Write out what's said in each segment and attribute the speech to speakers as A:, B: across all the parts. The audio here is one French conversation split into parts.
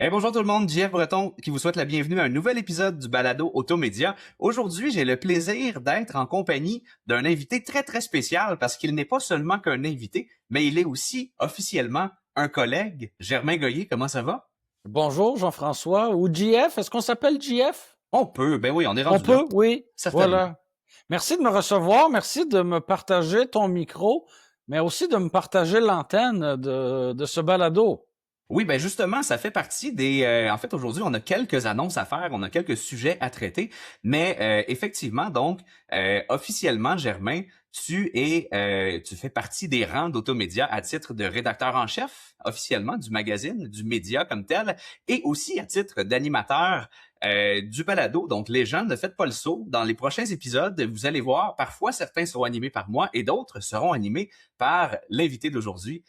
A: Bonjour tout le monde, JF Breton qui vous souhaite la bienvenue à un nouvel épisode du balado Automédia. Aujourd'hui, j'ai le plaisir d'être en compagnie d'un invité très très spécial parce qu'il n'est pas seulement qu'un invité, mais il est aussi officiellement un collègue. Germain Goyer, comment ça va?
B: Bonjour Jean-François ou JF. Est-ce qu'on s'appelle JF?
A: On peut, ben oui, on est
B: On
A: rendu là.
B: peut, oui.
A: Certainement.
B: Voilà. Merci de me recevoir. Merci de me partager ton micro, mais aussi de me partager l'antenne de ce balado.
A: Oui, ben justement, ça fait partie des. En fait, aujourd'hui, on a quelques annonces à faire, on a quelques sujets à traiter, mais effectivement, donc officiellement, Germain, tu fais partie des rangs d'Automédia à titre de rédacteur en chef, officiellement du magazine, du média comme tel, et aussi à titre d'animateur du balado. Donc, les gens, ne faites pas le saut. Dans les prochains épisodes, vous allez voir, parfois certains seront animés par moi et d'autres seront animés par l'invité d'aujourd'hui.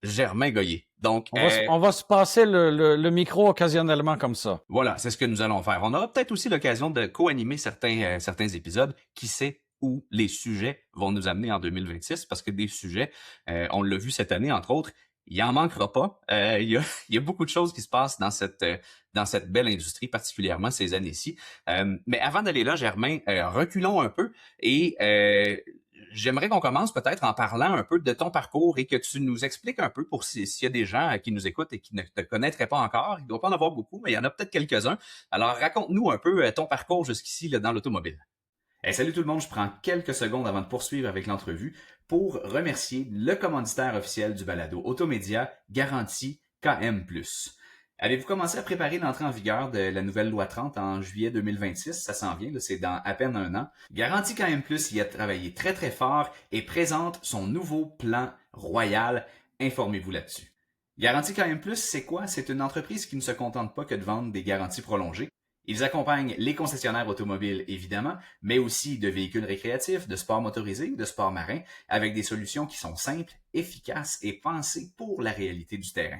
A: Germain Goyer. Donc,
B: On va se passer le micro occasionnellement comme ça.
A: voilà, c'est ce que nous allons faire. On aura peut-être aussi l'occasion de co-animer certains épisodes. Qui sait où les sujets vont nous amener en 2026, parce que des sujets, on l'a vu cette année, entre autres, il en manquera pas. Il y a beaucoup de choses qui se passent dans cette belle industrie, particulièrement ces années-ci. Mais avant d'aller là, Germain, reculons un peu et j'aimerais qu'on commence peut-être en parlant un peu de ton parcours et que tu nous expliques un peu pour s'il y a des gens qui nous écoutent et qui ne te connaîtraient pas encore. Il ne doit pas en avoir beaucoup, mais il y en a peut-être quelques-uns. Alors, raconte-nous un peu ton parcours jusqu'ici là, dans l'automobile. Salut tout le monde, je prends quelques secondes avant de poursuivre avec l'entrevue pour remercier le commanditaire officiel du balado Automédia, Garantie KM+. Avez-vous commencé à préparer l'entrée en vigueur de la nouvelle loi 30 en juillet 2026? Ça s'en vient, là, c'est dans à peine un an. Garantie KM+, y a travaillé très très fort et présente son nouveau plan royal. Informez-vous là-dessus. Garantie KM+, c'est quoi? C'est une entreprise qui ne se contente pas que de vendre des garanties prolongées. Ils accompagnent les concessionnaires automobiles, évidemment, mais aussi de véhicules récréatifs, de sport motorisé, de sport marin, avec des solutions qui sont simples, efficaces et pensées pour la réalité du terrain.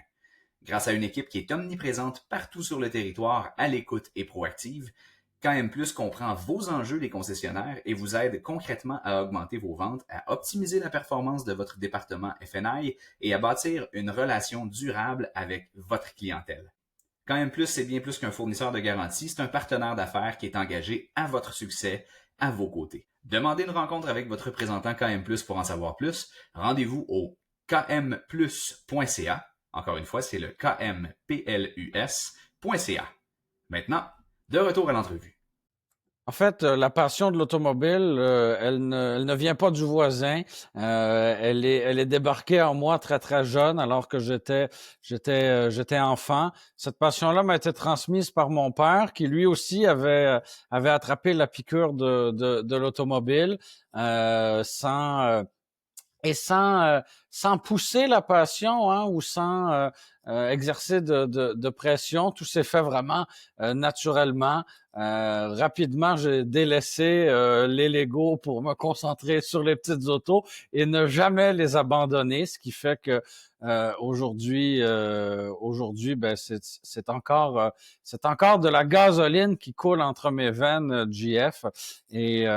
A: Grâce à une équipe qui est omniprésente partout sur le territoire, à l'écoute et proactive, KM Plus comprend vos enjeux des concessionnaires et vous aide concrètement à augmenter vos ventes, à optimiser la performance de votre département FNI et à bâtir une relation durable avec votre clientèle. KM Plus, c'est bien plus qu'un fournisseur de garantie, c'est un partenaire d'affaires qui est engagé à votre succès, à vos côtés. Demandez une rencontre avec votre représentant KM Plus pour en savoir plus. Rendez-vous au kmplus.ca. Encore une fois, c'est le kmplus.ca. Maintenant, de retour à l'entrevue.
B: En fait, la passion de l'automobile, elle ne vient pas du voisin. Elle est débarquée en moi très très jeune, alors que j'étais enfant. Cette passion-là m'a été transmise par mon père, qui lui aussi avait attrapé la piqûre de l'automobile, sans pousser la passion, hein, ou sans exercer de pression. Tout s'est fait vraiment naturellement. Rapidement, j'ai délaissé les Legos pour me concentrer sur les petites autos et ne jamais les abandonner, ce qui fait que aujourd'hui, ben c'est encore de la gasoline qui coule entre mes veines, JF. Et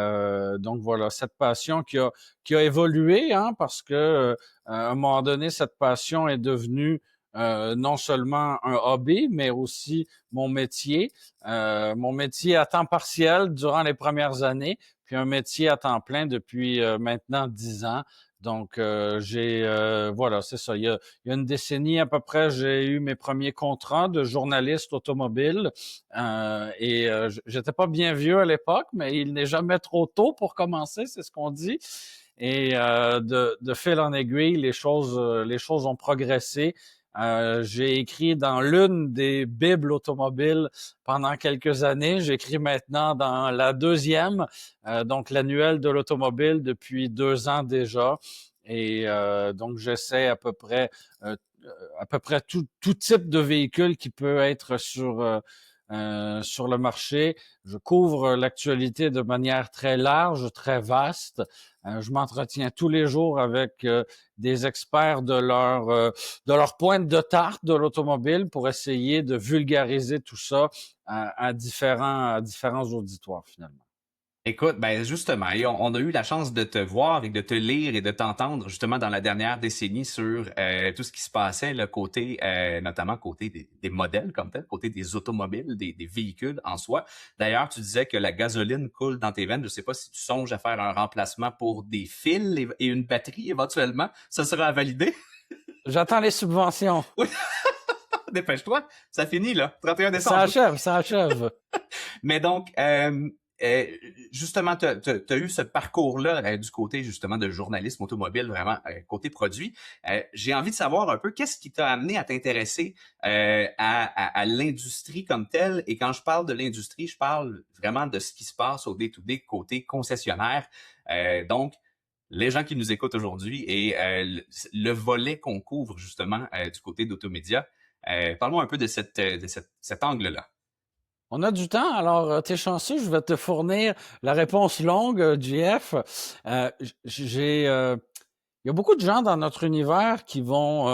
B: donc voilà, cette passion qui a évolué, hein, parce que à un moment donné, cette passion est devenue non seulement un hobby, mais aussi mon métier à temps partiel durant les premières années, puis un métier à temps plein depuis maintenant 10 ans. Donc, voilà, c'est ça. Il y a une décennie à peu près, j'ai eu mes premiers contrats de journaliste automobile. J'étais pas bien vieux à l'époque, mais il n'est jamais trop tôt pour commencer, c'est ce qu'on dit. Et de fil en aiguille, les choses ont progressé. J'ai écrit dans l'une des bibles automobiles pendant quelques années. J'écris maintenant dans la deuxième, donc l'annuel de l'automobile depuis 2 ans déjà. Et donc j'essaie à peu près tout type de véhicule qui peut être sur le marché. Je couvre l'actualité de manière très large, très vaste. Je m'entretiens tous les jours avec des experts de leur pointe de tarte de l'automobile pour essayer de vulgariser tout ça à différents auditoires finalement.
A: Écoute, ben justement, et on a eu la chance de te voir et de te lire et de t'entendre justement dans la dernière décennie sur tout ce qui se passait, le côté, notamment côté des modèles comme tel, côté des automobiles, des véhicules en soi. D'ailleurs, tu disais que la gasoline coule dans tes veines. Je sais pas si tu songes à faire un remplacement pour des fils et une batterie éventuellement. Ça sera à valider.
B: J'attends les subventions.
A: Oui, dépêche-toi. Ça finit là, 31
B: Ça
A: décembre.
B: achève, ça achève.
A: Mais donc, euh, justement, tu as eu ce parcours-là du côté justement de journalisme automobile, vraiment côté produit. J'ai envie de savoir un peu qu'est-ce qui t'a amené à t'intéresser à l'industrie comme telle. Et quand je parle de l'industrie, je parle vraiment de ce qui se passe au day-to-day côté concessionnaire. Donc, les gens qui nous écoutent aujourd'hui et le volet qu'on couvre justement du côté d'Automédia. Parle-moi un peu de cet angle-là.
B: On a du temps, alors t'es chanceux, je vais te fournir la réponse longue, JF. Il y a beaucoup de gens dans notre univers qui vont,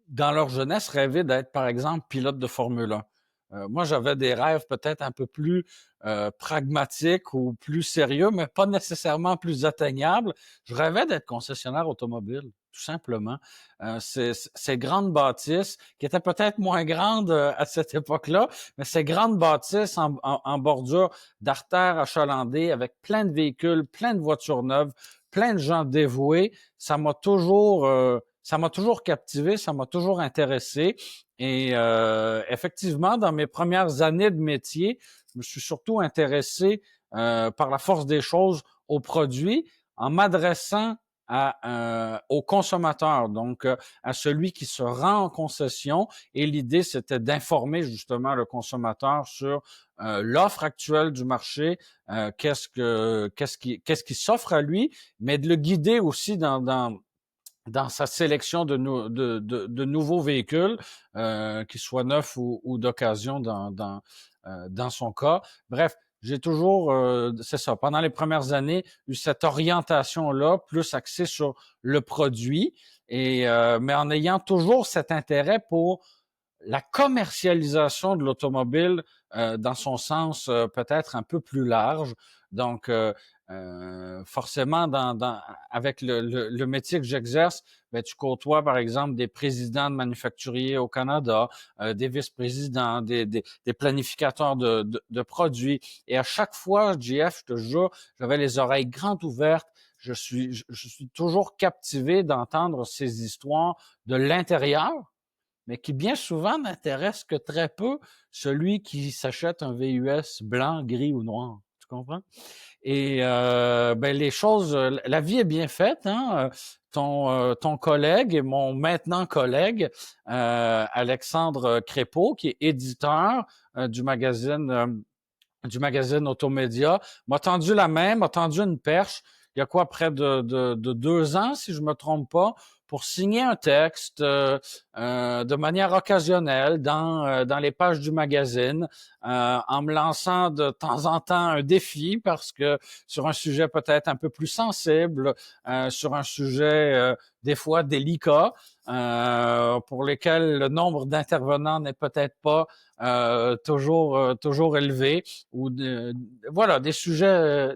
B: dans leur jeunesse, rêver d'être, par exemple, pilote de Formule 1. Moi, j'avais des rêves peut-être un peu plus pragmatiques ou plus sérieux, mais pas nécessairement plus atteignables. Je rêvais d'être concessionnaire automobile, tout simplement. Ces grandes bâtisses, qui étaient peut-être moins grandes à cette époque-là, mais ces grandes bâtisses en bordure d'artères achalandées avec plein de véhicules, plein de voitures neuves, plein de gens dévoués, ça m'a toujours captivé, ça m'a toujours intéressé. Et effectivement, dans mes premières années de métier, je me suis surtout intéressé par la force des choses aux produits en m'adressant au consommateur, donc à celui qui se rend en concession. Et l'idée, c'était d'informer justement le consommateur sur l'offre actuelle du marché, qu'est-ce qui s'offre à lui, mais de le guider aussi dans sa sélection de nouveaux véhicules, qu'ils soient neufs ou d'occasion dans son cas. Bref, j'ai toujours, c'est ça, pendant les premières années, eu cette orientation-là, plus axée sur le produit, mais en ayant toujours cet intérêt pour la commercialisation de l'automobile dans son sens peut-être un peu plus large. Donc, forcément, avec le métier que j'exerce, ben, tu côtoies, par exemple, des présidents de manufacturiers au Canada, des vice-présidents, des planificateurs de produits. Et à chaque fois, JF, je te jure, j'avais les oreilles grandes ouvertes. Je suis toujours captivé d'entendre ces histoires de l'intérieur, mais qui bien souvent n'intéresse que très peu celui qui s'achète un VUS blanc, gris ou noir. Tu comprends? Et ben les choses, la vie est bien faite. Hein? Ton collègue et mon maintenant collègue, Alexandre Crépeau, qui est éditeur du magazine Automédia, m'a tendu la main, m'a tendu une perche. Il y a quoi, près de 2 ans, si je me trompe pas, pour signer un texte de manière occasionnelle dans les pages du magazine, en me lançant de temps en temps un défi parce que sur un sujet peut-être un peu plus sensible, sur un sujet des fois délicat, pour lesquels le nombre d'intervenants n'est peut-être pas toujours élevé, ou voilà, des sujets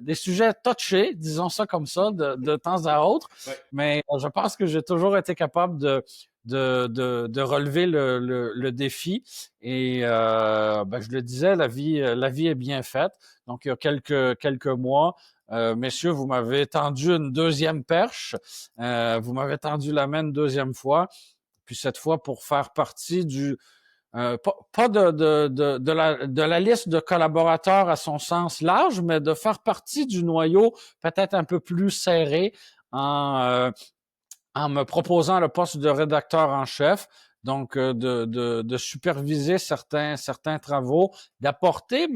B: touchés, disons ça comme ça, de temps à autre.
A: Ouais.
B: Mais je pense que j'ai toujours été capable de relever le défi. Et ben, je le disais, la vie est bien faite. Donc, il y a quelques mois, messieurs, vous m'avez tendu une deuxième perche, vous m'avez tendu la main une deuxième fois, puis cette fois pour faire partie pas de la liste de collaborateurs à son sens large, mais de faire partie du noyau peut-être un peu plus serré en me proposant le poste de rédacteur en chef, donc de superviser certains travaux, d'apporter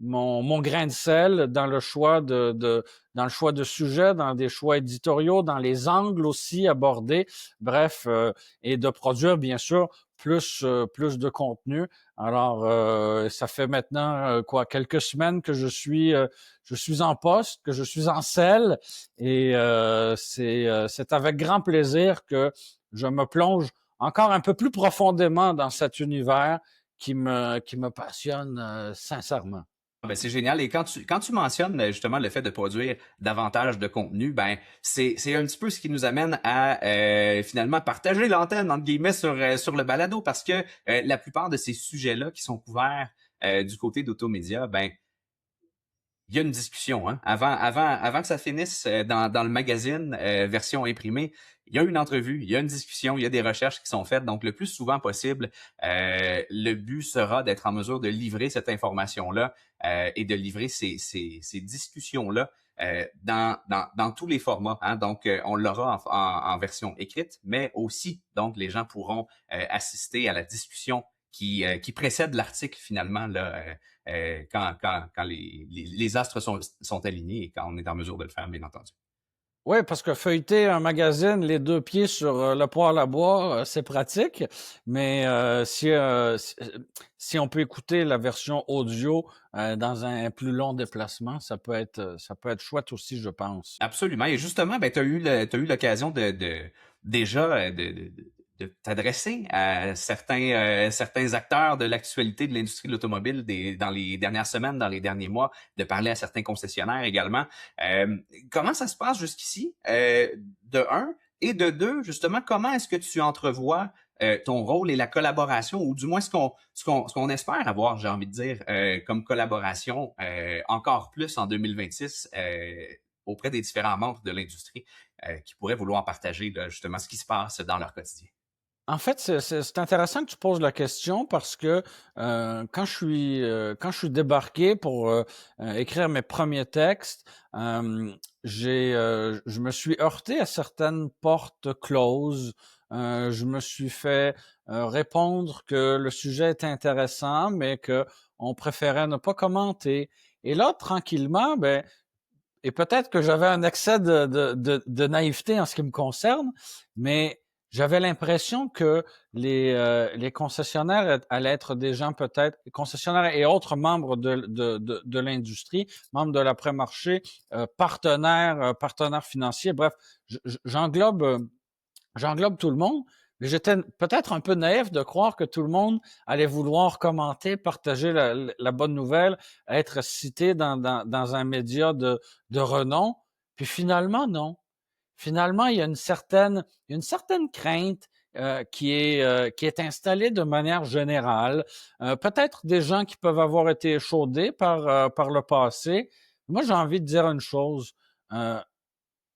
B: mon grain de sel dans le choix dans le choix de sujets, dans des choix éditoriaux, dans les angles aussi abordés, bref, et de produire bien sûr plus de contenu. Alors, ça fait maintenant quelques semaines que je suis en poste, que je suis en selle, et c'est avec grand plaisir que je me plonge encore un peu plus profondément dans cet univers qui me passionne sincèrement.
A: Ah ben, c'est génial. Et quand tu mentionnes justement le fait de produire davantage de contenu, ben c'est un petit peu ce qui nous amène à finalement partager l'antenne entre guillemets sur le balado parce que la plupart de ces sujets-là qui sont couverts du côté d'Automédia, ben il y a une discussion, hein. Avant que ça finisse dans le magazine version imprimée, il y a une entrevue, il y a une discussion, il y a des recherches qui sont faites. Donc, le plus souvent possible, le but sera d'être en mesure de livrer cette information-là et de livrer ces discussions-là dans tous les formats, hein. Donc, on l'aura en version écrite, mais aussi, donc, les gens pourront assister à la discussion qui précède l'article finalement là, quand les astres sont alignés et quand on est en mesure de le faire, bien entendu.
B: Oui, parce que feuilleter un magazine, les deux pieds sur le poêle à bois, c'est pratique, mais si on peut écouter la version audio dans un plus long déplacement, ça peut être chouette aussi, je pense.
A: Absolument. Et justement, ben, tu as eu l'occasion déjà de t'adresser à certains acteurs de l'actualité de l'industrie de l'automobile dans les dernières semaines, dans les derniers mois, de parler à certains concessionnaires également. Euh, Comment ça se passe jusqu'ici, de un, et de deux, justement, comment est-ce que tu entrevois ton rôle et la collaboration, ou du moins ce qu'on espère avoir, j'ai envie de dire, comme collaboration encore plus en 2026 auprès des différents membres de l'industrie qui pourraient vouloir partager là, justement ce qui se passe dans leur quotidien.
B: En fait, c'est intéressant que tu poses la question parce que quand je suis débarqué pour écrire mes premiers textes, je me suis heurté à certaines portes closes. Je me suis fait répondre que le sujet était intéressant, mais que on préférait ne pas commenter. Et là, tranquillement, ben, et peut-être que j'avais un excès de naïveté en ce qui me concerne, mais j'avais l'impression que les concessionnaires allaient être des gens peut-être, concessionnaires et autres membres de l'industrie, membres de l'après-marché, partenaires financiers, bref, j'englobe tout le monde, mais j'étais peut-être un peu naïf de croire que tout le monde allait vouloir commenter, partager la bonne nouvelle, être cité dans un média de renom. Puis finalement, non. Finalement, il y a une certaine crainte qui est installée de manière générale. Peut-être des gens qui peuvent avoir été échaudés par le passé. Moi, j'ai envie de dire une chose. Euh,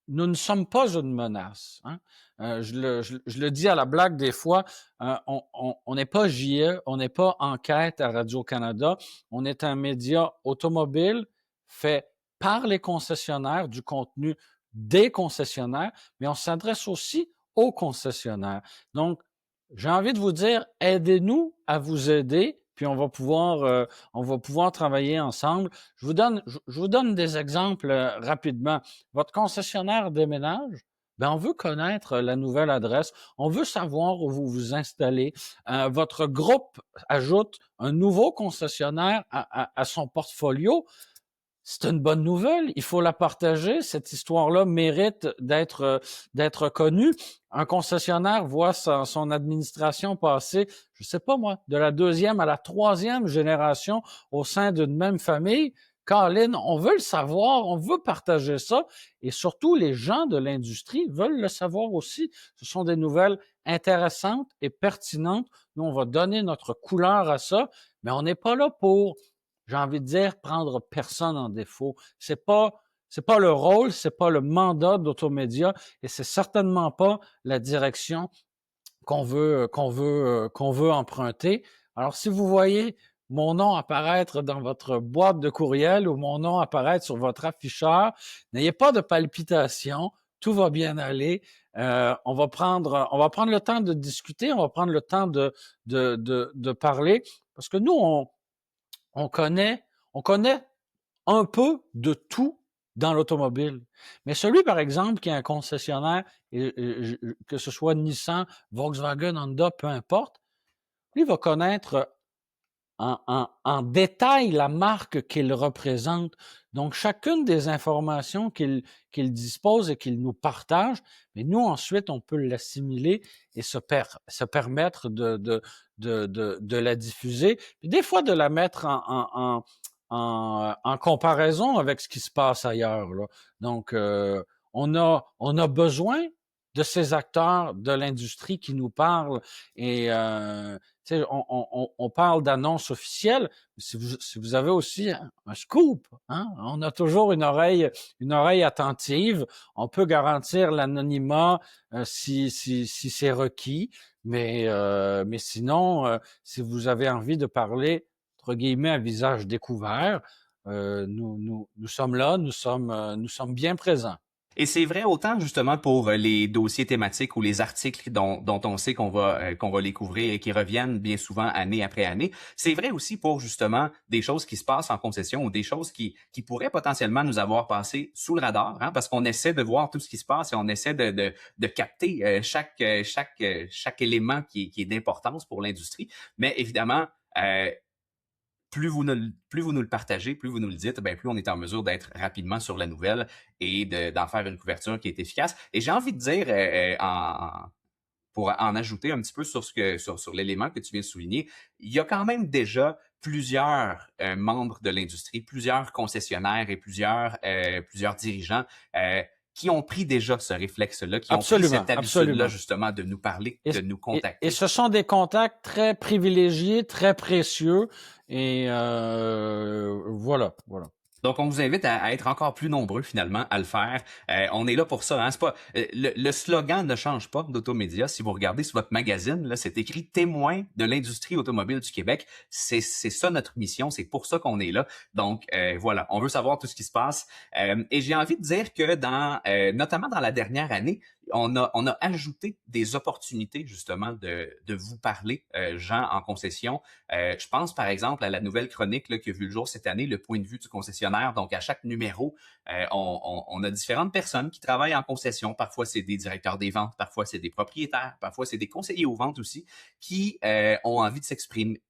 B: Nous ne sommes pas une menace. Hein. Je le dis à la blague des fois, on n'est pas JE, on n'est pas Enquête à Radio-Canada, on est un média automobile fait par les concessionnaires, du contenu des concessionnaires, mais on s'adresse aussi aux concessionnaires. Donc, j'ai envie de vous dire, aidez-nous à vous aider, puis on va pouvoir travailler ensemble. Je vous donne des exemples rapidement. Votre concessionnaire déménage, ben on veut connaître la nouvelle adresse, on veut savoir où vous vous installez. Votre groupe ajoute un nouveau concessionnaire à son portfolio. C'est une bonne nouvelle, il faut la partager. Cette histoire-là mérite d'être connue. Un concessionnaire voit son administration passer, je sais pas moi, de la deuxième à la troisième génération au sein d'une même famille. Colin, on veut le savoir, on veut partager ça, et surtout les gens de l'industrie veulent le savoir aussi. Ce sont des nouvelles intéressantes et pertinentes. Nous, on va donner notre couleur à ça, mais on n'est pas là pour, j'ai envie de dire, prendre personne en défaut. C'est pas le rôle, c'est pas le mandat d'Automédia, et c'est certainement pas la direction qu'on veut emprunter. Alors, si vous voyez mon nom apparaître dans votre boîte de courriel ou mon nom apparaître sur votre afficheur, n'ayez pas de palpitations, tout va bien aller. On va prendre le temps de discuter, on va prendre le temps de parler, parce que nous, on connaît, on connaît un peu de tout dans l'automobile. Mais celui, par exemple, qui est un concessionnaire, que ce soit Nissan, Volkswagen, Honda, peu importe, lui va connaître en détail la marque qu'il représente. Donc, chacune des informations qu'il dispose et qu'il nous partage, mais nous, ensuite, on peut l'assimiler et se permettre de la diffuser, puis des fois de la mettre en comparaison avec ce qui se passe ailleurs, là. Donc, on a besoin de ces acteurs de l'industrie qui nous parlent et tu sais, on parle d'annonces officielles. Si vous avez aussi un scoop, hein, on a toujours une oreille attentive. On peut garantir l'anonymat si c'est requis, mais sinon, si vous avez envie de parler entre guillemets à visage découvert, nous sommes là, nous sommes bien présents.
A: Et c'est vrai autant justement pour les dossiers thématiques ou les articles dont on sait qu'on va les couvrir et qui reviennent bien souvent année après année. C'est vrai aussi pour justement des choses qui se passent en concession ou des choses qui pourraient potentiellement nous avoir passé sous le radar, hein, parce qu'on essaie de voir tout ce qui se passe et on essaie de capter chaque élément qui est d'importance pour l'industrie. Mais évidemment, plus vous nous le partagez, plus vous nous le dites, ben plus on est en mesure d'être rapidement sur la nouvelle et d'en faire une couverture qui est efficace. Et j'ai envie de dire, pour en ajouter un petit peu sur sur l'élément que tu viens de souligner, il y a quand même déjà plusieurs membres de l'industrie, plusieurs concessionnaires et plusieurs dirigeants qui ont pris déjà ce réflexe-là, qui ont pris
B: Absolument,
A: cette habitude-là
B: absolument.
A: justement de nous parler,
B: Et,
A: de nous
B: et
A: contacter.
B: ce sont des contacts très privilégiés, très précieux. Et voilà, voilà.
A: Donc, on vous invite à être encore plus nombreux finalement à le faire. On est là pour ça. Hein? C'est pas le slogan ne change pas d'Automédia. Si vous regardez sur votre magazine, là, c'est écrit témoin de l'industrie automobile du Québec. C'est ça notre mission. C'est pour ça qu'on est là. Donc voilà, on veut savoir tout ce qui se passe. Et j'ai envie de dire que notamment dans la dernière année, on a ajouté des opportunités justement de vous parler, gens en concession. Je pense par exemple à la nouvelle chronique là, qui a vu le jour cette année, le point de vue du concessionnaire. Donc à chaque numéro, on a différentes personnes qui travaillent en concession. Parfois c'est des directeurs des ventes, parfois c'est des propriétaires, parfois c'est des conseillers aux ventes aussi, qui ont envie de s'exprimer,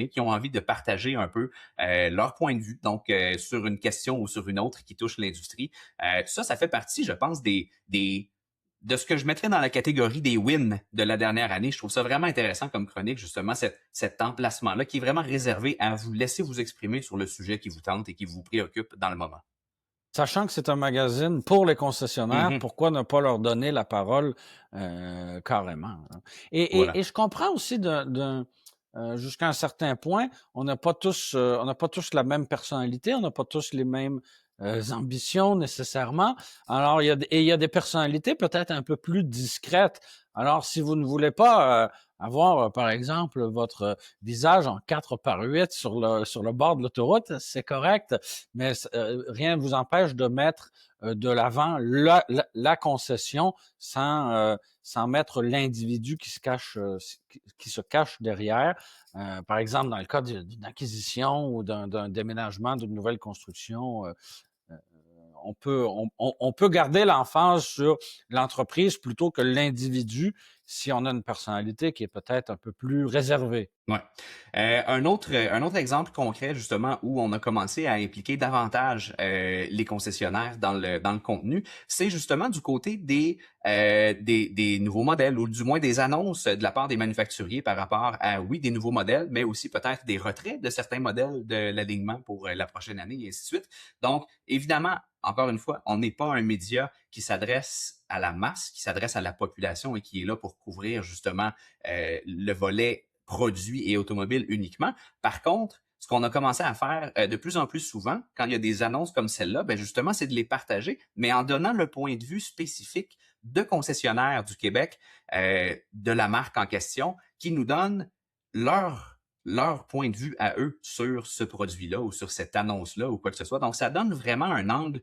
A: qui ont envie de partager un peu leur point de vue, donc sur une question ou sur une autre qui touche l'industrie. Ça fait partie, je pense, de ce que je mettrais dans la catégorie des wins de la dernière année. Je trouve ça vraiment intéressant comme chronique, justement, cet emplacement-là qui est vraiment réservé à vous laisser vous exprimer sur le sujet qui vous tente et qui vous préoccupe dans le moment.
B: Sachant que c'est un magazine pour les concessionnaires,
A: Mhm.
B: pourquoi ne pas leur donner la parole carrément? Hein?
A: Voilà.
B: Et je comprends aussi jusqu'à un certain point, on n'a pas tous la même personnalité, on n'a pas tous les mêmes ambitions nécessairement. Alors, il y a des personnalités peut-être un peu plus discrètes. Alors, si vous ne voulez pas avoir, par exemple, votre visage en 4x8 sur le bord de l'autoroute, c'est correct, mais rien ne vous empêche de mettre de l'avant la concession sans mettre l'individu qui se cache derrière. Par exemple, dans le cas d'une acquisition ou d'un déménagement, d'une nouvelle construction, on peut garder l'emphase sur l'entreprise plutôt que l'individu si on a une personnalité qui est peut-être un peu plus réservée.
A: Ouais. Un autre exemple concret justement où on a commencé à impliquer davantage les concessionnaires dans le contenu, c'est justement du côté des nouveaux modèles ou du moins des annonces de la part des manufacturiers par rapport à oui des nouveaux modèles, mais aussi peut-être des retraits de certains modèles de l'alignement pour la prochaine année et ainsi de suite. Donc évidemment, encore une fois, on n'est pas un média qui s'adresse à la masse, qui s'adresse à la population et qui est là pour couvrir justement le volet produits et automobiles uniquement. Par contre, ce qu'on a commencé à faire de plus en plus souvent, quand il y a des annonces comme celle-là, ben justement, c'est de les partager, mais en donnant le point de vue spécifique de concessionnaires du Québec, de la marque en question, qui nous donnent leur point de vue à eux sur ce produit-là ou sur cette annonce-là ou quoi que ce soit. Donc, ça donne vraiment un angle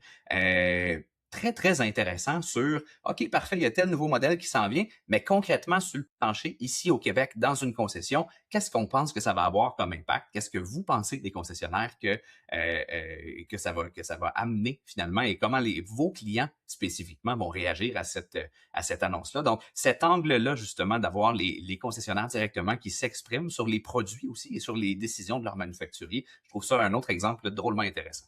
A: très, très intéressant sur, OK, parfait, il y a tel nouveau modèle qui s'en vient, mais concrètement, sur le plancher, ici au Québec, dans une concession, qu'est-ce qu'on pense que ça va avoir comme impact? Qu'est-ce que vous pensez des concessionnaires que ça va amener finalement et comment vos clients spécifiquement vont réagir à cette annonce-là? Donc, cet angle-là, justement, d'avoir les concessionnaires directement qui s'expriment sur les produits aussi et sur les décisions de leurs manufacturiers, je trouve ça un autre exemple drôlement intéressant.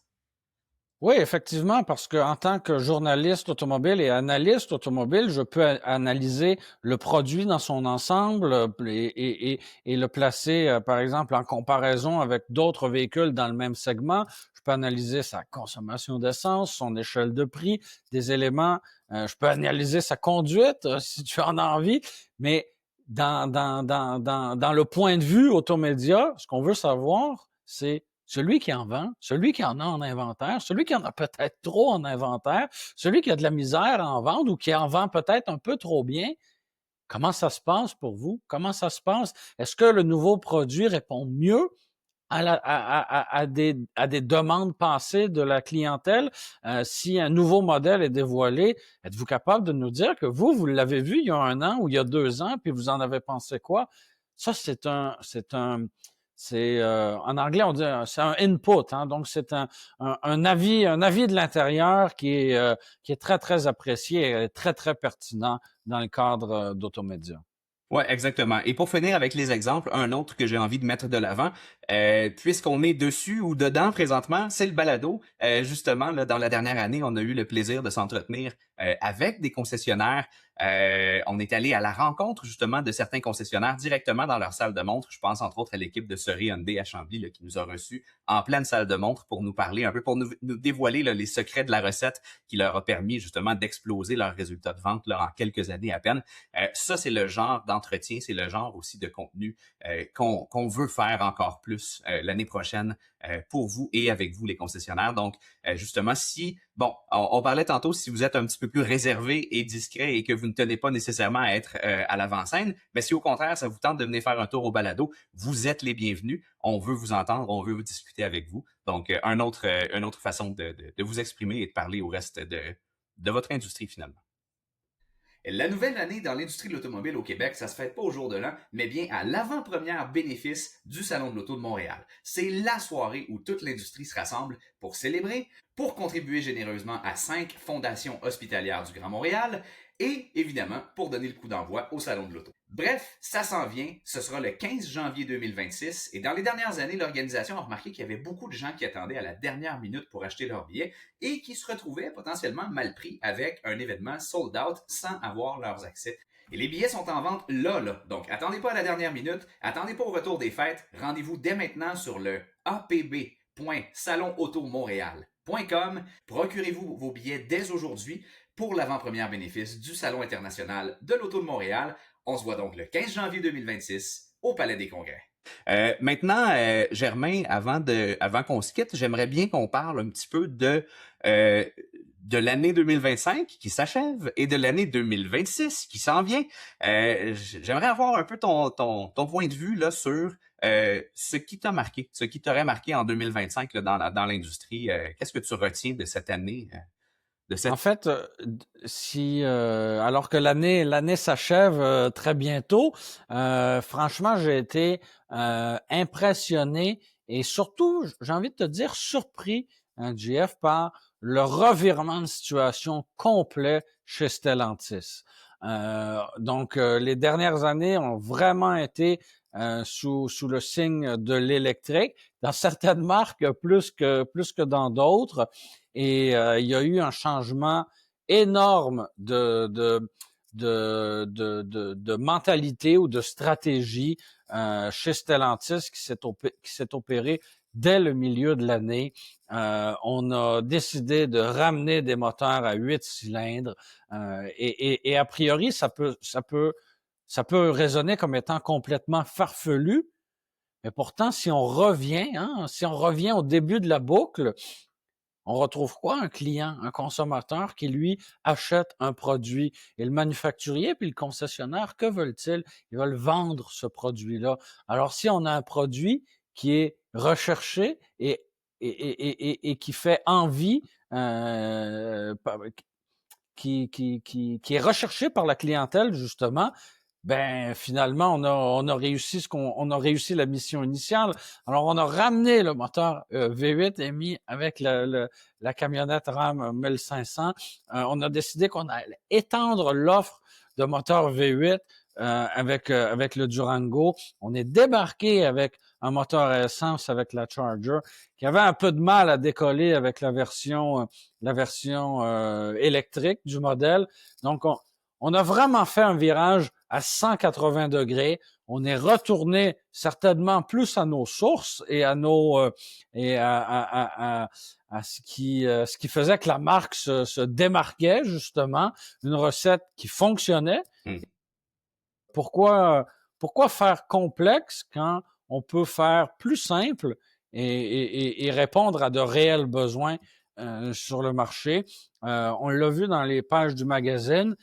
B: Oui, effectivement, parce que en tant que journaliste automobile et analyste automobile, je peux analyser le produit dans son ensemble et le placer, par exemple, en comparaison avec d'autres véhicules dans le même segment. Je peux analyser sa consommation d'essence, son échelle de prix, des éléments. Je peux analyser sa conduite, si tu en as envie, mais dans le point de vue automédia, ce qu'on veut savoir, c'est celui qui en vend, celui qui en a en inventaire, celui qui en a peut-être trop en inventaire, celui qui a de la misère à en vendre ou qui en vend peut-être un peu trop bien. Comment ça se passe pour vous? Comment ça se passe? Est-ce que le nouveau produit répond mieux à des demandes passées de la clientèle? Si un nouveau modèle est dévoilé, êtes-vous capable de nous dire que vous l'avez vu il y a 1 an ou il y a 2 ans, puis vous en avez pensé quoi? Ça, en anglais, on dit, c'est un input, hein, donc c'est un avis de l'intérieur qui est très, très apprécié et très, très pertinent dans le cadre d'Automédia.
A: Ouais, exactement. Et pour finir avec les exemples, un autre que j'ai envie de mettre de l'avant, puisqu'on est dessus ou dedans présentement, c'est le balado. Justement, là, dans la dernière année, on a eu le plaisir de s'entretenir avec des concessionnaires. On est allé à la rencontre justement de certains concessionnaires directement dans leur salle de montre. Je pense entre autres à l'équipe de Surrey Hyundai à Chambly là, qui nous a reçus en pleine salle de montre pour nous parler un peu, pour nous dévoiler là, les secrets de la recette qui leur a permis justement d'exploser leurs résultats de vente là, en quelques années à peine. Ça, c'est le genre d'entretien, c'est le genre aussi de contenu qu'on veut faire encore plus l'année prochaine pour vous et avec vous, les concessionnaires. Donc, justement, si, bon, on parlait tantôt, si vous êtes un petit peu plus réservé et discret et que vous ne tenez pas nécessairement à être à l'avant-scène, mais si au contraire, ça vous tente de venir faire un tour au balado, vous êtes les bienvenus. On veut vous entendre, on veut vous discuter avec vous. Donc, une autre façon de vous exprimer et de parler au reste de votre industrie, finalement. La nouvelle année dans l'industrie de l'automobile au Québec, ça se fête pas au jour de l'an, mais bien à l'avant-première bénéfice du Salon de l'Auto de Montréal. C'est la soirée où toute l'industrie se rassemble pour célébrer, pour contribuer généreusement à 5 fondations hospitalières du Grand Montréal et, évidemment, pour donner le coup d'envoi au Salon de l'Auto. Bref, ça s'en vient, ce sera le 15 janvier 2026 et dans les dernières années, l'organisation a remarqué qu'il y avait beaucoup de gens qui attendaient à la dernière minute pour acheter leurs billets et qui se retrouvaient potentiellement mal pris avec un événement sold out sans avoir leurs accès. Et les billets sont en vente là. Donc, attendez pas à la dernière minute, attendez pas au retour des fêtes, rendez-vous dès maintenant sur le apb.salonautomontréal.com. Procurez-vous vos billets dès aujourd'hui pour l'avant-première bénéfice du Salon international de l'Auto de Montréal. On se voit donc le 15 janvier 2026 au Palais des Congrès. Maintenant, Germain, avant qu'on se quitte, j'aimerais bien qu'on parle un petit peu de l'année 2025 qui s'achève et de l'année 2026 qui s'en vient. J'aimerais avoir un peu ton point de vue là sur ce qui t'a marqué, ce qui t'aurait marqué en 2025 là, dans l'industrie. Qu'est-ce que tu retiens de cette année?
B: En fait, alors que l'année s'achève très bientôt, franchement, j'ai été impressionné et surtout, j'ai envie de te dire surpris, hein, JF, par le revirement de situation complet chez Stellantis. Donc, les dernières années ont vraiment été sous le signe de l'électrique, dans certaines marques plus que dans d'autres. Et il y a eu un changement énorme de mentalité ou de stratégie chez Stellantis qui s'est opéré dès le milieu de l'année. On a décidé de ramener des moteurs à 8 cylindres et a priori, ça peut résonner comme étant complètement farfelu, mais pourtant, si on revient au début de la boucle, on retrouve quoi? Un client, un consommateur qui, lui, achète un produit. Et le manufacturier puis le concessionnaire, que veulent-ils? Ils veulent vendre ce produit-là. Alors, si on a un produit qui est recherché et qui fait envie, qui est recherché par la clientèle, justement, ben finalement on a réussi on a réussi la mission initiale. Alors on a ramené le moteur V8 et mis avec la camionnette Ram 1500. On a décidé qu'on allait étendre l'offre de moteur V8 avec le Durango. On est débarqué avec un moteur à essence avec la Charger qui avait un peu de mal à décoller avec la version électrique du modèle. Donc, on a vraiment fait un virage à 180 degrés. On est retourné certainement plus à nos sources et à nos et à ce qui faisait que la marque se démarquait justement, une recette qui fonctionnait.
A: Mmh.
B: Pourquoi faire complexe quand on peut faire plus simple et répondre à de réels besoins sur le marché? On l'a vu dans les pages du magazine.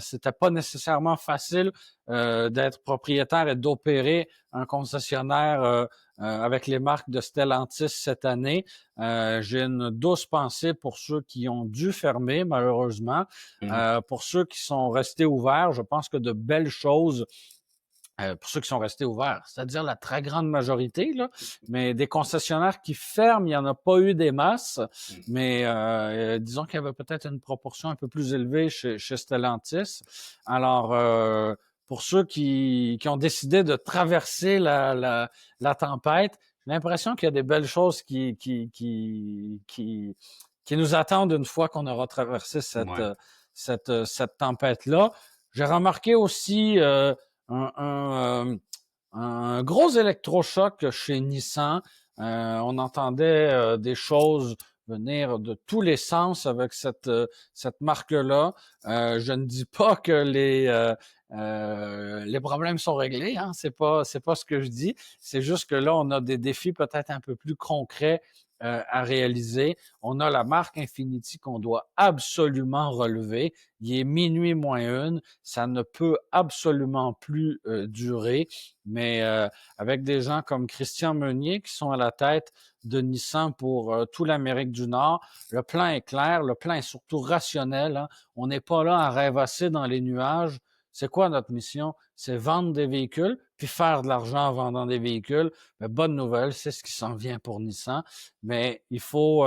B: C'était pas nécessairement facile d'être propriétaire et d'opérer un concessionnaire avec les marques de Stellantis cette année. J'ai une douce pensée pour ceux qui ont dû fermer, malheureusement.
A: Mmh.
B: Pour ceux qui sont restés ouverts, je pense que de belles choses pour ceux qui sont restés ouverts, c'est-à-dire la très grande majorité, là, mais des concessionnaires qui ferment, il n'y en a pas eu des masses,
A: Mmh.
B: mais disons qu'il y avait peut-être une proportion un peu plus élevée chez Stellantis. Alors, pour ceux qui ont décidé de traverser la tempête, j'ai l'impression qu'il y a des belles choses qui nous attendent une fois qu'on aura traversé
A: Ouais.
B: cette tempête-là. J'ai remarqué aussi un, un, un gros électrochoc chez Nissan. On entendait des choses venir de tous les sens avec cette marque-là. Je ne dis pas que les problèmes sont réglés, hein. C'est pas ce que je dis. C'est juste que là, on a des défis peut-être un peu plus concrets à réaliser. On a la marque Infiniti qu'on doit absolument relever. Il est minuit moins une. Ça ne peut absolument plus durer. Mais avec des gens comme Christian Meunier qui sont à la tête de Nissan pour toute l'Amérique du Nord, le plan est clair, le plan est surtout rationnel, hein. On n'est pas là à rêvasser dans les nuages. C'est quoi notre mission? C'est vendre des véhicules, puis faire de l'argent en vendant des véhicules. Mais bonne nouvelle, c'est ce qui s'en vient pour Nissan. Mais il faut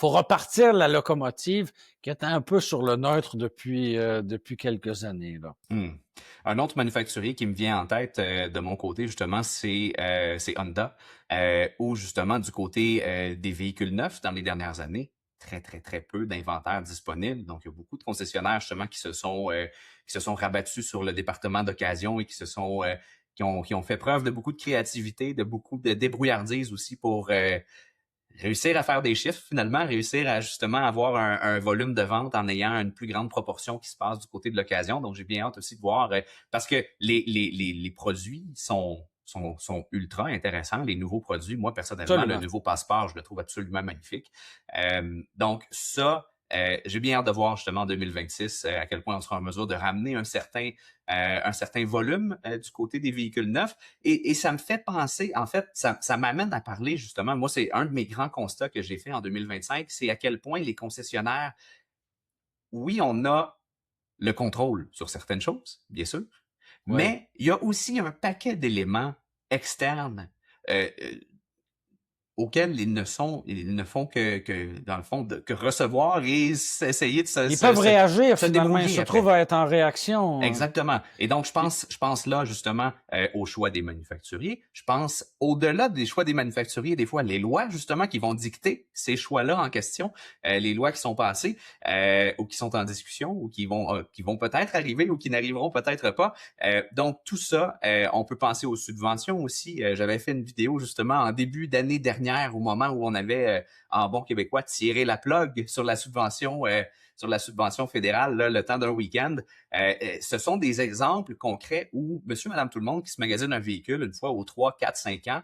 B: repartir la locomotive qui était un peu sur le neutre depuis quelques années, là.
A: Mmh. Un autre manufacturier qui me vient en tête de mon côté, justement, c'est Honda, où justement, du côté des véhicules neufs dans les dernières années, très, très, très peu d'inventaire disponible. Donc, il y a beaucoup de concessionnaires, justement, qui se sont rabattus sur le département d'occasion et qui ont fait preuve de beaucoup de créativité, de beaucoup de débrouillardise aussi pour réussir à faire des chiffres, finalement, réussir à justement avoir un volume de vente en ayant une plus grande proportion qui se passe du côté de l'occasion. Donc, j'ai bien hâte aussi de voir, parce que les produits sont ultra intéressants, les nouveaux produits. Moi, personnellement, le
B: Absolument.
A: nouveau passeport, je le trouve absolument magnifique. Donc, ça, j'ai bien hâte de voir justement en 2026 à quel point on sera en mesure de ramener un certain volume du côté des véhicules neufs. Et ça me fait penser, en fait, ça m'amène à parler justement, moi, c'est un de mes grands constats que j'ai fait en 2025, c'est à quel point les concessionnaires, oui, on a le contrôle sur certaines choses, bien sûr,
B: Oui.
A: mais il y a aussi un paquet d'éléments externes euh, euh, auxquels ils ne font dans le fond, que recevoir et essayer de
B: Ils peuvent réagir
A: se
B: finalement. Ils
A: débrouiller
B: se trouvent
A: après.
B: à être en réaction.
A: Exactement. Et donc,
B: Puis,
A: je pense là justement au choix des manufacturiers. Je pense au-delà des choix des manufacturiers, des fois les lois justement qui vont dicter ces choix-là en question, les lois qui sont passées ou qui sont en discussion ou qui vont peut-être arriver ou qui n'arriveront peut-être pas. Donc tout ça, on peut penser aux subventions aussi. J'avais fait une vidéo justement en début d'année dernière au moment où on avait en bon québécois tiré la plug sur la subvention fédérale là, le temps d'un week-end. Ce sont des exemples concrets où monsieur, madame, tout le monde qui se magasine un véhicule une fois aux 3, 4, 5 ans,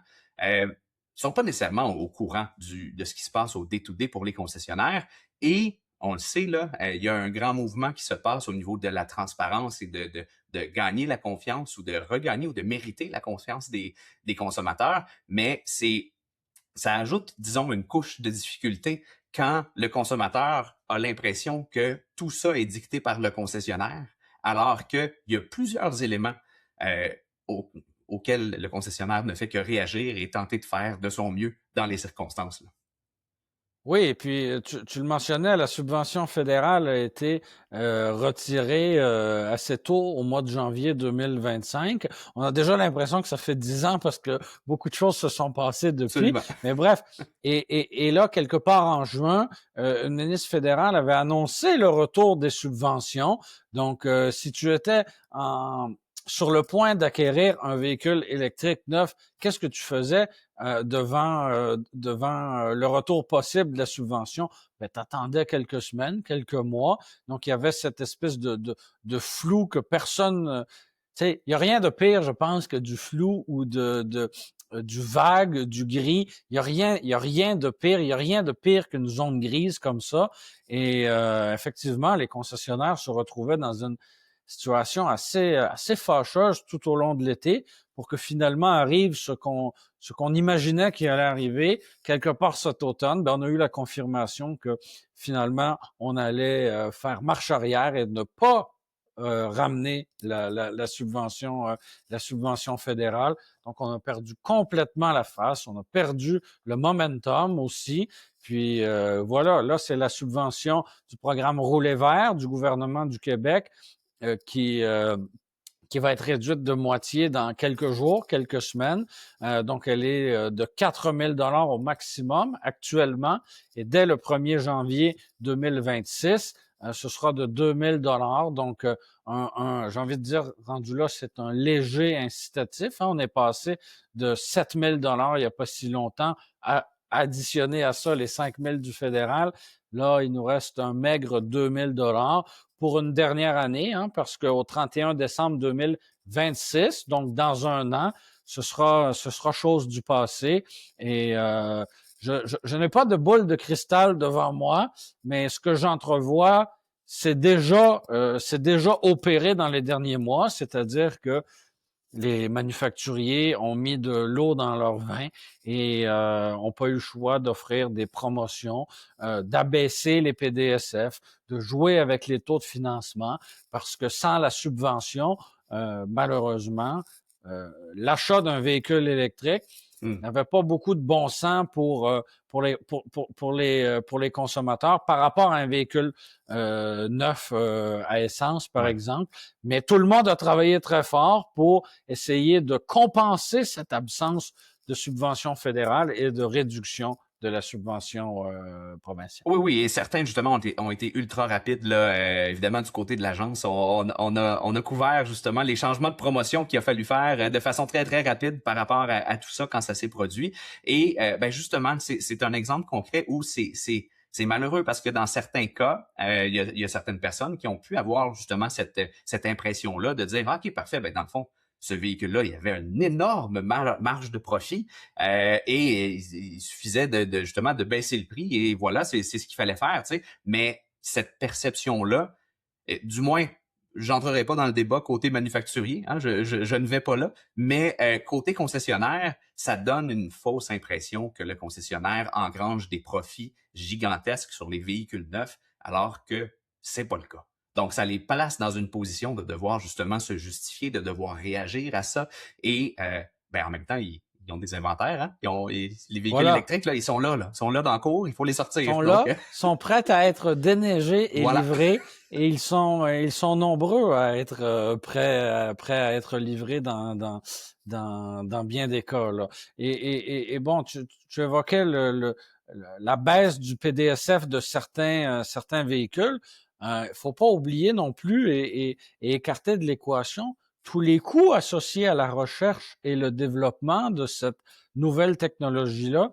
A: sont pas nécessairement au courant de ce qui se passe au day-to-day pour les concessionnaires. Et on le sait, là, il y a un grand mouvement qui se passe au niveau de la transparence et de gagner la confiance ou de regagner ou de mériter la confiance des consommateurs. Mais ça ajoute, disons, une couche de difficulté quand le consommateur a l'impression que tout ça est dicté par le concessionnaire, alors qu'il y a plusieurs éléments euh, au- auxquels le concessionnaire ne fait que réagir et tenter de faire de son mieux dans les circonstances. Là.
B: Oui, et puis tu le mentionnais, la subvention fédérale a été retirée assez tôt, au mois de janvier 2025. On a déjà l'impression que ça fait 10 ans parce que beaucoup de choses se sont passées depuis.
A: Absolument.
B: Mais bref, et là, quelque part en juin, une ministre fédérale avait annoncé le retour des subventions. Donc, si tu étais sur le point d'acquérir un véhicule électrique neuf, qu'est-ce que tu faisais devant le retour possible de la subvention? Ben, tu attendais quelques semaines, quelques mois. Donc, il y avait cette espèce de flou que personne... tu sais, il n'y a rien de pire, je pense, que du flou ou du vague, du gris. Il y a rien de pire. Il y a rien de pire qu'une zone grise comme ça. Et effectivement, les concessionnaires se retrouvaient dans une situation assez fâcheuse tout au long de l'été pour que finalement arrive ce qu'on imaginait qui allait arriver quelque part cet automne. Ben, on a eu la confirmation que finalement on allait faire marche arrière et ne pas ramener la subvention fédérale. Donc, on a perdu complètement la face, on a perdu le momentum aussi. Puis voilà, là, c'est la subvention du programme Rouler vert du gouvernement du Québec euh, qui, euh, qui va être réduite de moitié dans quelques jours, quelques semaines. Donc, elle est de 4 000 $ au maximum actuellement. Et dès le 1er janvier 2026, ce sera de 2 000 $. Donc, j'ai envie de dire, rendu là, c'est un léger incitatif. Hein. On est passé de 7 000 $ il n'y a pas si longtemps à additionner à ça les 5 000 du fédéral. Là, il nous reste un maigre 2 000 $ pour une dernière année, hein, parce qu'au 31 décembre 2026, donc dans un an, ce sera chose du passé. Et je n'ai pas de boule de cristal devant moi, mais ce que j'entrevois, c'est déjà opéré dans les derniers mois, c'est-à-dire que les manufacturiers ont mis de l'eau dans leur vin et ont pas eu le choix d'offrir des promotions, d'abaisser les PDSF, de jouer avec les taux de financement, parce que sans la subvention, malheureusement, l'achat d'un véhicule électrique
A: Hmm.
B: n'avait pas beaucoup de bon sens pour les consommateurs par rapport à un véhicule neuf à essence, par
A: Ouais.
B: exemple. Mais tout le monde a travaillé très fort pour essayer de compenser cette absence de subvention fédérale et de réduction de la subvention provinciale.
A: Oui, oui, et certains justement ont été ultra rapides là. Évidemment du côté de l'agence, on a couvert justement les changements de promotion qu'il a fallu faire de façon très très rapide par rapport à tout ça quand ça s'est produit. Et ben justement, c'est un exemple concret où c'est malheureux parce que dans certains cas, il y a certaines personnes qui ont pu avoir justement cette impression-là de dire ah, ok parfait, ben dans le fond ce véhicule-là, il y avait une énorme marge de profit. Et il suffisait justement de baisser le prix et voilà, c'est ce qu'il fallait faire, tu sais. Mais cette perception-là, du moins, j'entrerai pas dans le débat côté manufacturier, hein, je ne vais pas là, mais côté concessionnaire, ça donne une fausse impression que le concessionnaire engrange des profits gigantesques sur les véhicules neufs, alors que c'est pas le cas. Donc, ça les place dans une position de devoir justement se justifier, de devoir réagir à ça. Et ben, en même temps, ils ont des inventaires. Hein? Les véhicules
B: Voilà.
A: électriques, là, ils sont là. Ils sont là dans le cours, il faut les sortir.
B: Sont
A: Donc,
B: là, sont prêts à être déneigés et
A: voilà.
B: livrés, et ils sont nombreux à être prêts à être livrés dans bien des cas là. Et bon, tu évoquais la baisse du PDSF de certains véhicules. Faut pas oublier non plus et écarter de l'équation tous les coûts associés à la recherche et le développement de cette nouvelle technologie-là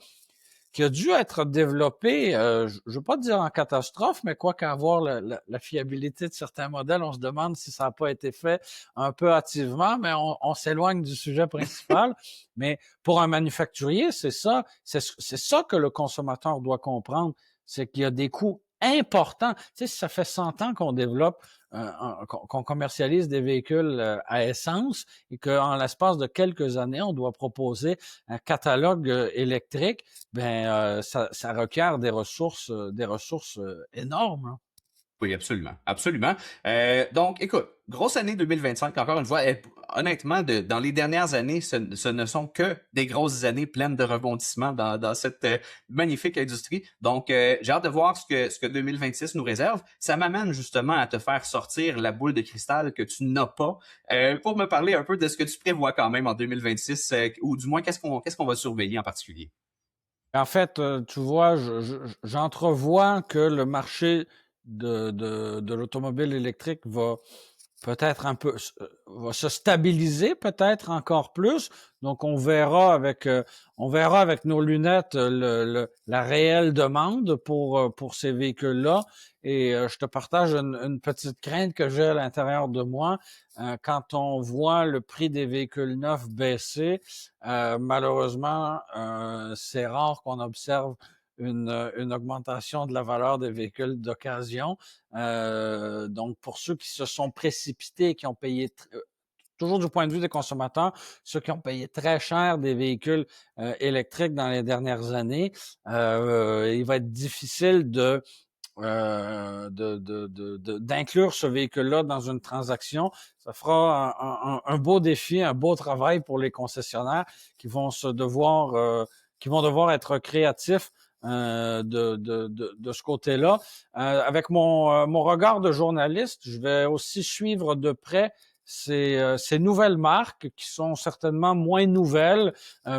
B: qui a dû être développé, je ne veux pas dire en catastrophe, mais quoi qu'avoir la fiabilité de certains modèles, on se demande si ça n'a pas été fait un peu hâtivement, mais on s'éloigne du sujet principal. Mais pour un manufacturier, c'est ça que le consommateur doit comprendre, c'est qu'il y a des coûts importants. Tu sais, ça fait 100 ans qu'on développe, qu'on commercialise des véhicules à essence et qu'en l'espace de quelques années, on doit proposer un catalogue électrique, ben ça requiert des ressources énormes. Hein.
A: Oui, absolument, absolument. Donc, écoute, grosse année 2025, encore une fois. Honnêtement, dans les dernières années, ce ne sont que des grosses années pleines de rebondissements dans cette magnifique industrie. Donc, j'ai hâte de voir ce que 2026 nous réserve. Ça m'amène justement à te faire sortir la boule de cristal que tu n'as pas pour me parler un peu de ce que tu prévois quand même en 2026, ou du moins qu'est-ce qu'on va surveiller en particulier.
B: En fait, tu vois, j'entrevois que le marché de l'automobile électrique va peut-être un peu va se stabiliser peut-être encore plus. Donc on verra avec nos lunettes la réelle demande pour ces véhicules-là. Et je te partage une petite crainte que j'ai à l'intérieur de moi. Quand on voit le prix des véhicules neufs baisser, malheureusement, c'est rare qu'on observe une augmentation de la valeur des véhicules d'occasion. Donc, pour ceux qui se sont précipités, qui ont payé, toujours du point de vue des consommateurs, ceux qui ont payé très cher des véhicules électriques dans les dernières années, il va être difficile d'inclure ce véhicule-là dans une transaction. Ça fera un beau défi, un beau travail pour les concessionnaires qui vont devoir être créatifs de ce côté-là. Avec mon regard de journaliste, je vais aussi suivre de près ces nouvelles marques qui sont certainement moins nouvelles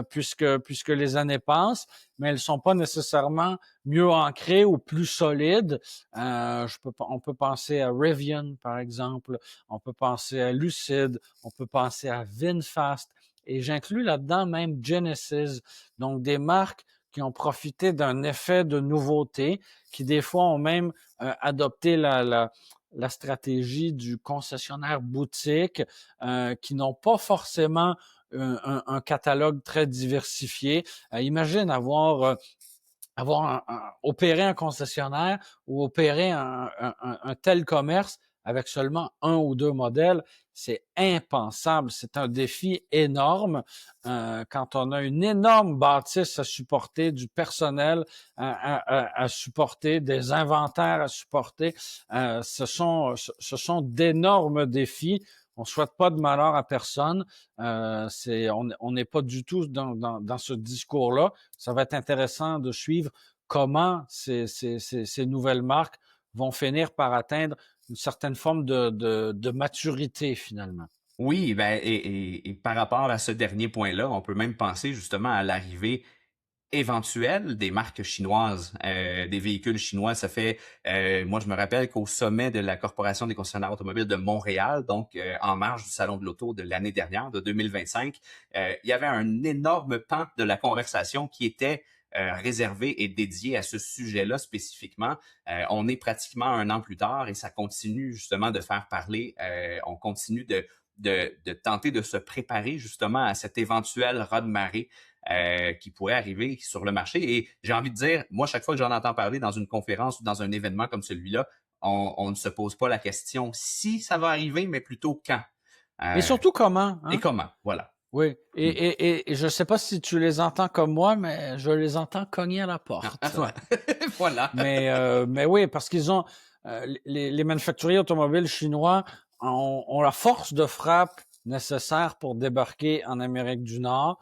B: puisque les années passent, mais elles sont pas nécessairement mieux ancrées ou plus solides. On peut penser à Rivian, par exemple. On peut penser à Lucid. On peut penser à VinFast. Et j'inclus là-dedans même Genesis. Donc, des marques qui ont profité d'un effet de nouveauté, qui des fois ont même adopté la stratégie du concessionnaire boutique, qui n'ont pas forcément un catalogue très diversifié. Imagine avoir opéré un concessionnaire ou opérer un tel commerce avec seulement un ou deux modèles, c'est impensable. C'est un défi énorme quand on a une énorme bâtisse à supporter, du personnel à supporter, des inventaires à supporter. Ce sont d'énormes défis. On souhaite pas de malheur à personne. On n'est pas du tout dans ce discours-là. Ça va être intéressant de suivre comment ces nouvelles marques vont finir par atteindre une certaine forme de maturité finalement.
A: Oui, ben, et par rapport à ce dernier point-là, on peut même penser justement à l'arrivée éventuelle des marques chinoises, des véhicules chinois. Ça fait, moi je me rappelle qu'au sommet de la Corporation des concessionnaires automobiles de Montréal, donc en marge du Salon de l'Auto de l'année dernière, de 2025, il y avait un énorme pan de la conversation qui était réservé et dédié à ce sujet-là spécifiquement. On est pratiquement un an plus tard et ça continue justement de faire parler. On continue de tenter de se préparer justement à cet éventuel raz-de-marée qui pourrait arriver sur le marché. Et j'ai envie de dire, moi, chaque fois que j'en entends parler dans une conférence ou dans un événement comme celui-là, on ne se pose pas la question si ça va arriver, mais plutôt quand.
B: Et
A: Euh,
B: surtout comment,
A: et
B: hein?
A: comment, voilà.
B: Oui.
A: Hmm.
B: Et je ne sais pas si tu les entends comme moi, mais je les entends cogner à la porte.
A: Ouais. Voilà.
B: Mais oui, parce qu'ils ont les manufacturiers automobiles chinois ont la force de frappe nécessaire pour débarquer en Amérique du Nord.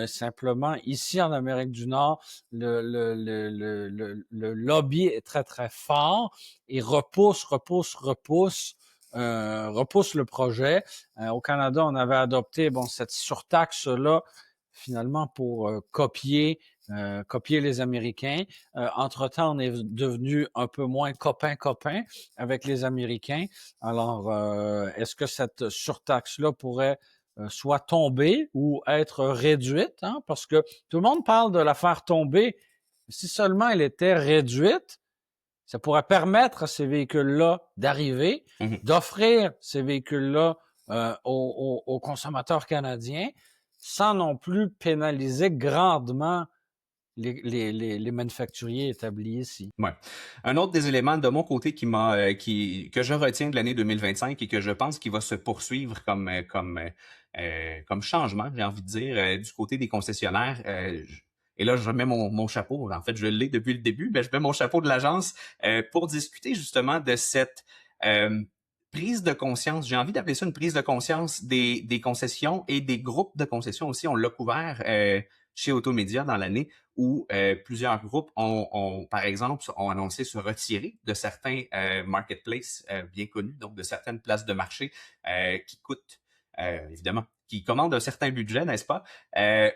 B: Simplement, ici en Amérique du Nord, le lobby est très, très fort et repousse le projet. Au Canada, on avait adopté cette surtaxe-là finalement pour copier les Américains. Entre-temps, on est devenu un peu moins copain-copain avec les Américains. Alors, est-ce que cette surtaxe-là pourrait soit tomber ou être réduite? Hein? Parce que tout le monde parle de la faire tomber. Si seulement elle était réduite, ça pourrait permettre à ces véhicules-là d'arriver,
A: Mhm.
B: d'offrir ces véhicules-là aux consommateurs canadiens sans non plus pénaliser grandement les manufacturiers établis ici.
A: Ouais. Un autre des éléments de mon côté que je retiens de l'année 2025 et que je pense qu'il va se poursuivre comme changement, j'ai envie de dire, du côté des concessionnaires. et là je mets mon chapeau, en fait je l'ai depuis le début, mais je mets mon chapeau de l'agence pour discuter justement de cette prise de conscience, j'ai envie d'appeler ça une prise de conscience des concessions et des groupes de concessions aussi. On l'a couvert chez Automédia dans l'année où plusieurs groupes par exemple, ont annoncé se retirer de certains marketplaces bien connus, donc de certaines places de marché qui coûtent évidemment, qui commandent un certain budget, n'est-ce pas?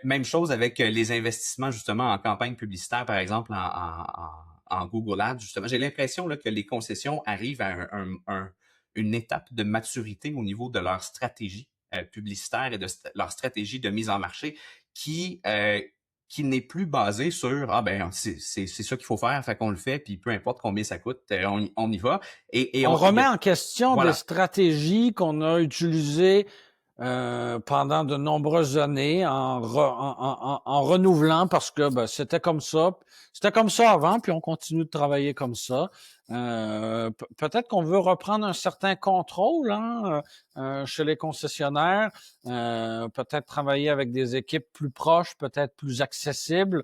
A: Même chose avec les investissements justement en campagne publicitaire, par exemple en Google Ads, justement. J'ai l'impression là, que les concessions arrivent à une étape de maturité au niveau de leur stratégie publicitaire et de leur stratégie de mise en marché qui n'est plus basée sur c'est ça qu'il faut faire, fait qu'on le fait, puis peu importe combien ça coûte, on y va. Et
B: On remet en question
A: voilà.
B: des stratégies qu'on a utilisées pendant de nombreuses années en renouvelant parce que c'était comme ça avant, puis on continue de travailler comme ça. Peut-être qu'on veut reprendre un certain contrôle chez les concessionnaires, peut-être travailler avec des équipes plus proches, peut-être plus accessibles.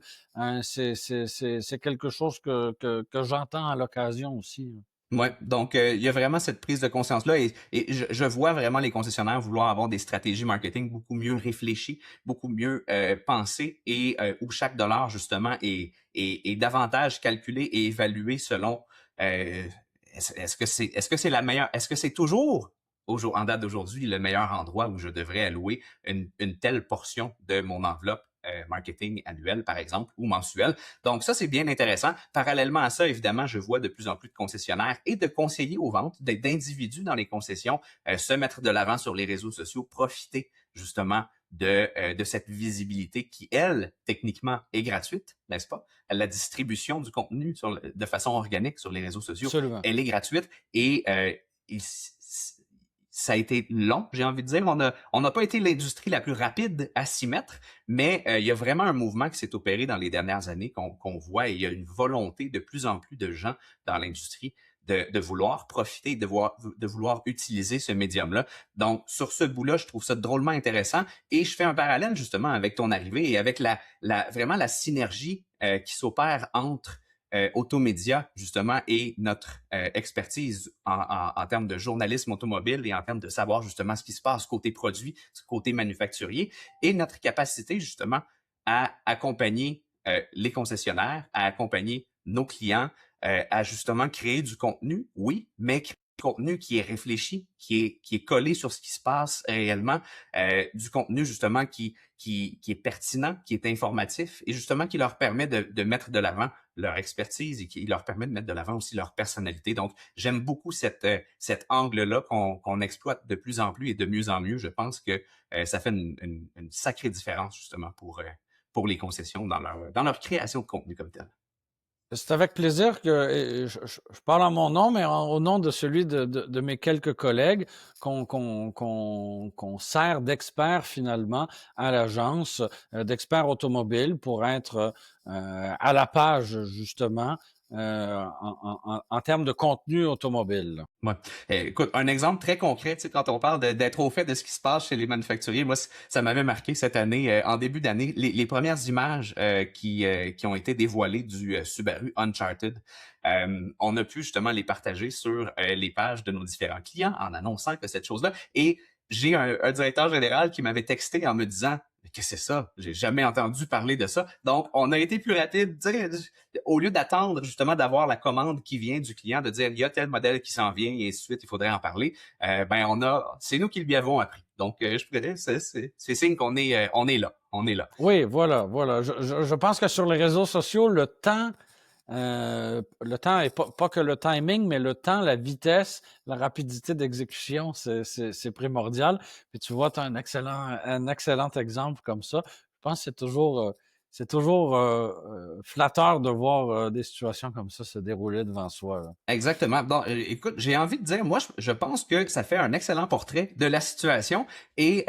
B: C'est quelque chose que j'entends à l'occasion aussi.
A: Ouais, donc il y a vraiment cette prise de conscience-là et je vois vraiment les concessionnaires vouloir avoir des stratégies marketing beaucoup mieux réfléchies, beaucoup mieux pensées et où chaque dollar justement est davantage calculé et évalué selon est-ce que c'est la meilleure, est-ce que c'est toujours en date d'aujourd'hui le meilleur endroit où je devrais allouer une telle portion de mon enveloppe marketing annuel, par exemple, ou mensuel. Donc, ça, c'est bien intéressant. Parallèlement à ça, évidemment, je vois de plus en plus de concessionnaires et de conseillers aux ventes, d'individus dans les concessions, se mettre de l'avant sur les réseaux sociaux, profiter justement de cette visibilité qui, elle, techniquement, est gratuite, n'est-ce pas? La distribution du contenu de façon organique sur les réseaux sociaux,
B: Absolument.
A: elle est gratuite et ça a été long, j'ai envie de dire. On n'a pas été l'industrie la plus rapide à s'y mettre, mais il y a vraiment un mouvement qui s'est opéré dans les dernières années qu'on voit et il y a une volonté de plus en plus de gens dans l'industrie de vouloir profiter, de vouloir utiliser ce médium-là. Donc, sur ce bout-là, je trouve ça drôlement intéressant et je fais un parallèle justement avec ton arrivée et avec vraiment la synergie qui s'opère entre Automédia, justement, et notre expertise en termes de journalisme automobile et en termes de savoir justement ce qui se passe côté produit, côté manufacturier, et notre capacité justement à accompagner les concessionnaires, à accompagner nos clients, à justement créer du contenu, oui, mais du contenu qui est réfléchi, qui est collé sur ce qui se passe réellement, du contenu justement qui est pertinent, qui est informatif et justement qui leur permet de mettre de l'avant leur expertise et qui leur permet de mettre de l'avant aussi leur personnalité. Donc, j'aime beaucoup cet angle-là qu'on exploite de plus en plus et de mieux en mieux. Je pense que ça fait une sacrée différence justement pour les concessions dans leur création de contenu comme tel.
B: C'est avec plaisir que je parle en mon nom, mais au nom de celui de mes quelques collègues, qu'on sert d'experts finalement à l'agence, d'experts automobiles pour être à la page justement en termes de contenu automobile.
A: Ouais. Écoute, un exemple très concret, tu sais, quand on parle d'être au fait de ce qui se passe chez les manufacturiers, moi, ça m'avait marqué cette année, en début d'année, les premières images qui ont été dévoilées du Subaru Uncharted. On a pu justement les partager sur les pages de nos différents clients en annonçant que cette chose-là. Et j'ai un directeur général qui m'avait texté en me disant mais qu'est-ce que c'est ça? J'ai jamais entendu parler de ça. Donc, on a été plus rapide. Au lieu d'attendre justement d'avoir la commande qui vient du client, de dire il y a tel modèle qui s'en vient et ainsi de suite, il faudrait en parler. C'est nous qui lui avons appris. Donc, je pourrais dire, c'est signe qu'on est, on est là.
B: Oui, voilà. Je pense que sur les réseaux sociaux, le temps est pas que le timing, mais le temps, la vitesse, la rapidité d'exécution, c'est primordial. Puis tu vois, tu as un excellent exemple comme ça. Je pense que c'est toujours flatteur de voir des situations comme ça se dérouler devant soi, là.
A: Exactement. Donc, écoute, j'ai envie de dire, moi, je pense que ça fait un excellent portrait de la situation et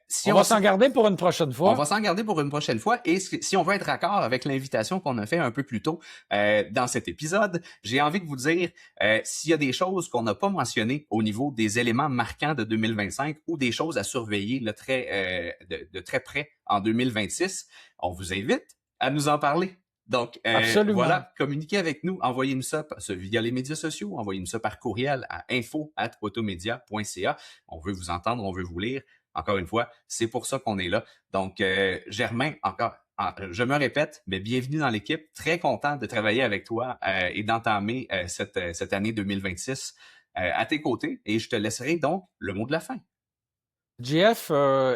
A: si
B: On va s'en garder pour une prochaine fois.
A: On va s'en garder pour une prochaine fois. Et si on veut être raccord avec l'invitation qu'on a fait un peu plus tôt dans cet épisode, j'ai envie de vous dire s'il y a des choses qu'on n'a pas mentionnées au niveau des éléments marquants de 2025 ou des choses à surveiller de très près en 2026, on vous invite à nous en parler. Donc,
B: Absolument.
A: voilà, communiquez avec nous, envoyez-nous ça via les médias sociaux, envoyez-nous ça par courriel à info@automedia.ca. On veut vous entendre, on veut vous lire. Encore une fois, c'est pour ça qu'on est là. Donc, Germain, je me répète, mais bienvenue dans l'équipe. Très content de travailler avec toi et d'entamer cette année 2026 à tes côtés. Et je te laisserai donc le mot de la fin.
B: JF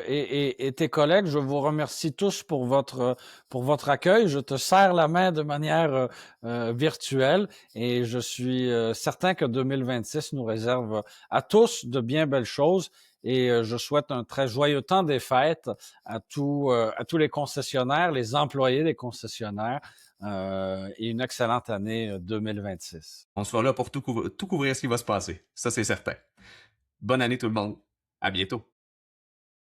B: et tes collègues, je vous remercie tous pour votre accueil. Je te serre la main de manière virtuelle et je suis certain que 2026 nous réserve à tous de bien belles choses. Et je souhaite un très joyeux temps des fêtes à tous les concessionnaires, les employés des concessionnaires et une excellente année 2026.
A: On sera là pour tout couvrir ce qui va se passer. Ça, c'est certain. Bonne année tout le monde. À bientôt.